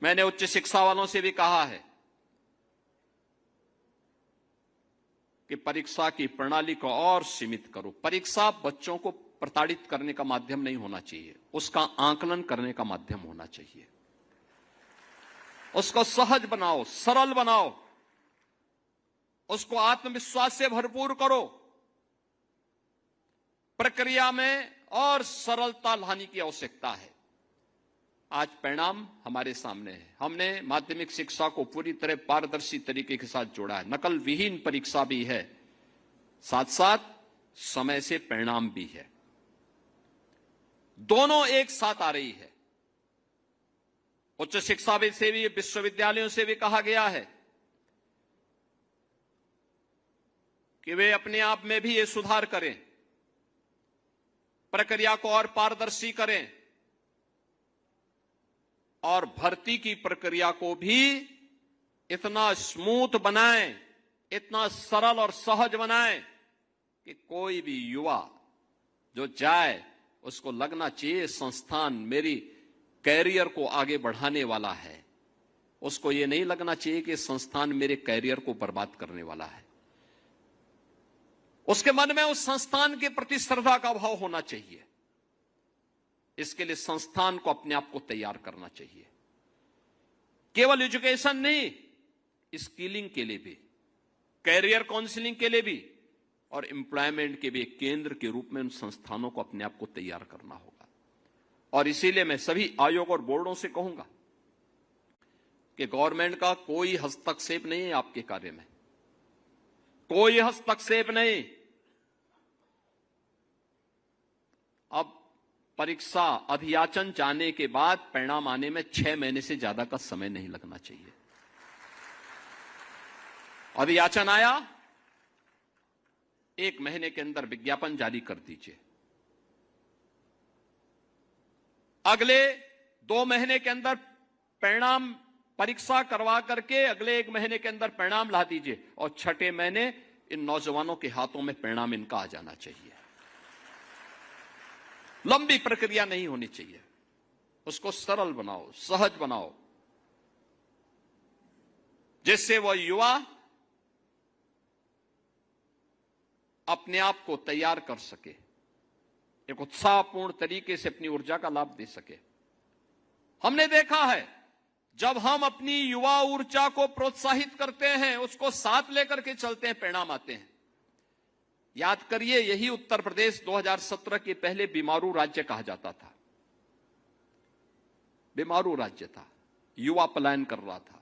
मैंने उच्च शिक्षा वालों से भी कहा है कि परीक्षा की प्रणाली को और सीमित करो। परीक्षा बच्चों को प्रताड़ित करने का माध्यम नहीं होना चाहिए, उसका आकलन करने का माध्यम होना चाहिए। उसको सहज बनाओ, सरल बनाओ, उसको आत्मविश्वास से भरपूर करो। प्रक्रिया में और सरलता लाने की आवश्यकता है। आज परिणाम हमारे सामने है। हमने माध्यमिक शिक्षा को पूरी तरह पारदर्शी तरीके के साथ जोड़ा है। नकल विहीन परीक्षा भी है, साथ साथ समय से परिणाम भी है। दोनों एक साथ आ रही है। उच्च शिक्षा से भी, विश्वविद्यालयों से भी कहा गया है कि वे अपने आप में भी ये सुधार करें, प्रक्रिया को और पारदर्शी करें और भर्ती की प्रक्रिया को भी इतना स्मूथ बनाएं, इतना सरल और सहज बनाएं कि कोई भी युवा जो जाए उसको लगना चाहिए संस्थान मेरी कैरियर को आगे बढ़ाने वाला है। उसको ये नहीं लगना चाहिए कि संस्थान मेरे कैरियर को बर्बाद करने वाला है। उसके मन में उस संस्थान के प्रति श्रद्धा का भाव होना चाहिए। इसके लिए संस्थान को अपने आप को तैयार करना चाहिए। केवल एजुकेशन नहीं, स्किलिंग के लिए भी, कैरियर काउंसलिंग के लिए भी और एम्प्लॉयमेंट के भी एक केंद्र के रूप में उन संस्थानों को अपने आप को तैयार करना होगा। और इसीलिए मैं सभी आयोग और बोर्डों से कहूंगा कि गवर्नमेंट का कोई हस्तक्षेप नहीं है आपके कार्य में, कोई हस्तक्षेप नहीं। अब परीक्षा अभियाचन जाने के बाद परिणाम आने में 6 महीने से ज्यादा का समय नहीं लगना चाहिए। अभियाचन आया, 1 महीने के अंदर विज्ञापन जारी कर दीजिए। अगले 2 महीने के अंदर परिणाम परीक्षा करवा करके अगले 1 महीने के अंदर परिणाम ला दीजिए और 6ठे महीने इन नौजवानों के हाथों में परिणाम इनका आ जाना चाहिए। लंबी प्रक्रिया नहीं होनी चाहिए, उसको सरल बनाओ, सहज बनाओ, जिससे वह युवा अपने आप को तैयार कर सके, एक उत्साहपूर्ण तरीके से अपनी ऊर्जा का लाभ दे सके। हमने देखा है जब हम अपनी युवा ऊर्जा को प्रोत्साहित करते हैं, उसको साथ लेकर के चलते हैं, परिणाम आते हैं। याद करिए, यही उत्तर प्रदेश 2017 के पहले बीमारू राज्य कहा जाता था। बीमारू राज्य था, युवा पलायन कर रहा था,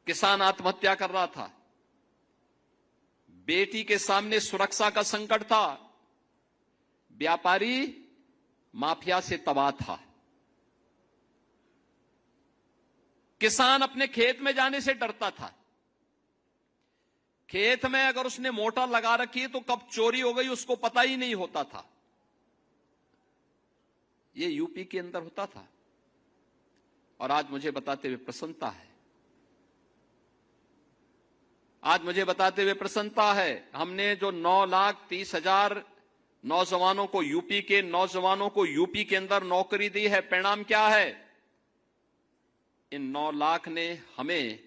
किसान आत्महत्या कर रहा था, बेटी के सामने सुरक्षा का संकट था, व्यापारी माफिया से तबाह था, किसान अपने खेत में जाने से डरता था। खेत में अगर उसने मोटर लगा रखी तो कब चोरी हो गई उसको पता ही नहीं होता था। यह यूपी के अंदर होता था और आज मुझे बताते हुए प्रसन्नता है, आज मुझे बताते हुए प्रसन्नता है। हमने जो 9,30,000 नौजवानों को, यूपी के नौजवानों को यूपी के अंदर नौकरी दी है, परिणाम क्या है? इन 9 लाख ने हमें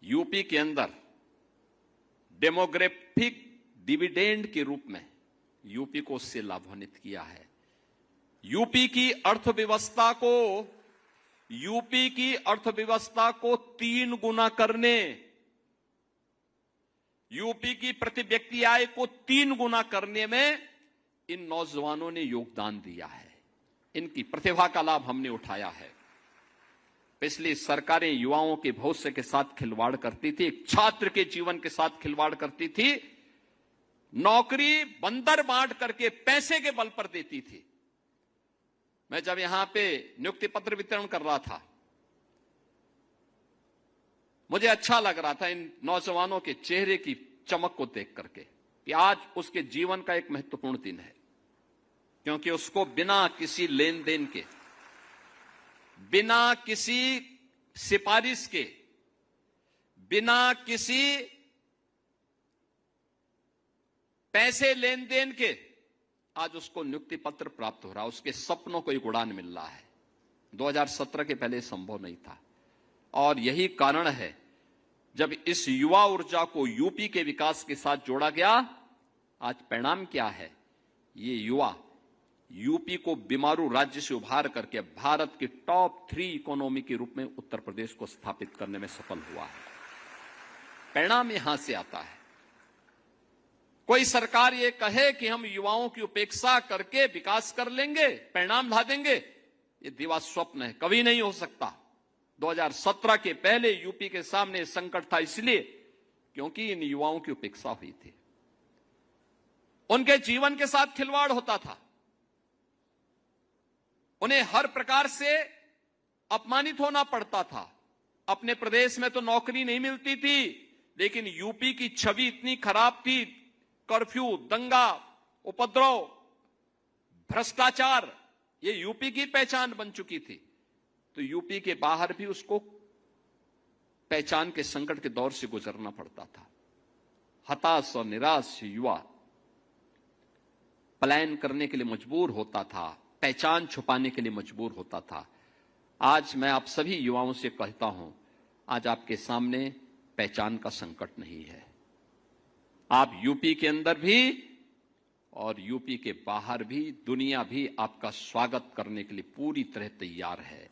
यूपी के अंदर डेमोग्राफिक डिविडेंड के रूप में यूपी को उससे लाभान्वित किया है। यूपी की अर्थव्यवस्था को 3 गुना करने, यूपी की प्रति व्यक्ति आय को 3 गुना करने में इन नौजवानों ने योगदान दिया है। इनकी प्रतिभा का लाभ हमने उठाया है। पिछली सरकारें युवाओं के भविष्य के साथ खिलवाड़ करती थी, एक छात्र के जीवन के साथ खिलवाड़ करती थी, नौकरी बंदर बांट करके पैसे के बल पर देती थी। मैं जब यहां पे नियुक्ति पत्र वितरण कर रहा था, मुझे अच्छा लग रहा था इन नौजवानों के चेहरे की चमक को देख करके कि आज उसके जीवन का एक महत्वपूर्ण दिन है, क्योंकि उसको बिना किसी लेन देन के, बिना किसी सिफारिश के, बिना किसी पैसे लेन देन के आज उसको नियुक्ति पत्र प्राप्त हो रहा है। उसके सपनों को एक उड़ान मिल रहा है। 2017 के पहले संभव नहीं था। और यही कारण है जब इस युवा ऊर्जा को यूपी के विकास के साथ जोड़ा गया, आज परिणाम क्या है? ये युवा यूपी को बीमारू राज्य से उभार करके भारत की टॉप 3 इकोनॉमी के रूप में उत्तर प्रदेश को स्थापित करने में सफल हुआ है। परिणाम यहां से आता है। कोई सरकार ये कहे कि हम युवाओं की उपेक्षा करके विकास कर लेंगे, परिणाम ला देंगे, ये दिवा स्वप्न है, कभी नहीं हो सकता। 2017 के पहले यूपी के सामने संकट था इसलिए क्योंकि इन युवाओं की उपेक्षा हुई थी, उनके जीवन के साथ खिलवाड़ होता था, उन्हें हर प्रकार से अपमानित होना पड़ता था। अपने प्रदेश में तो नौकरी नहीं मिलती थी, लेकिन यूपी की छवि इतनी खराब थी, कर्फ्यू, दंगा, उपद्रव, भ्रष्टाचार, ये यूपी की पहचान बन चुकी थी। तो यूपी के बाहर भी उसको पहचान के संकट के दौर से गुजरना पड़ता था। हताश और निराश युवा पलायन करने के लिए मजबूर होता था, पहचान छुपाने के लिए मजबूर होता था। आज मैं आप सभी युवाओं से कहता हूं, आज आपके सामने पहचान का संकट नहीं है। आप यूपी के अंदर भी और यूपी के बाहर भी, दुनिया भी आपका स्वागत करने के लिए पूरी तरह तैयार है।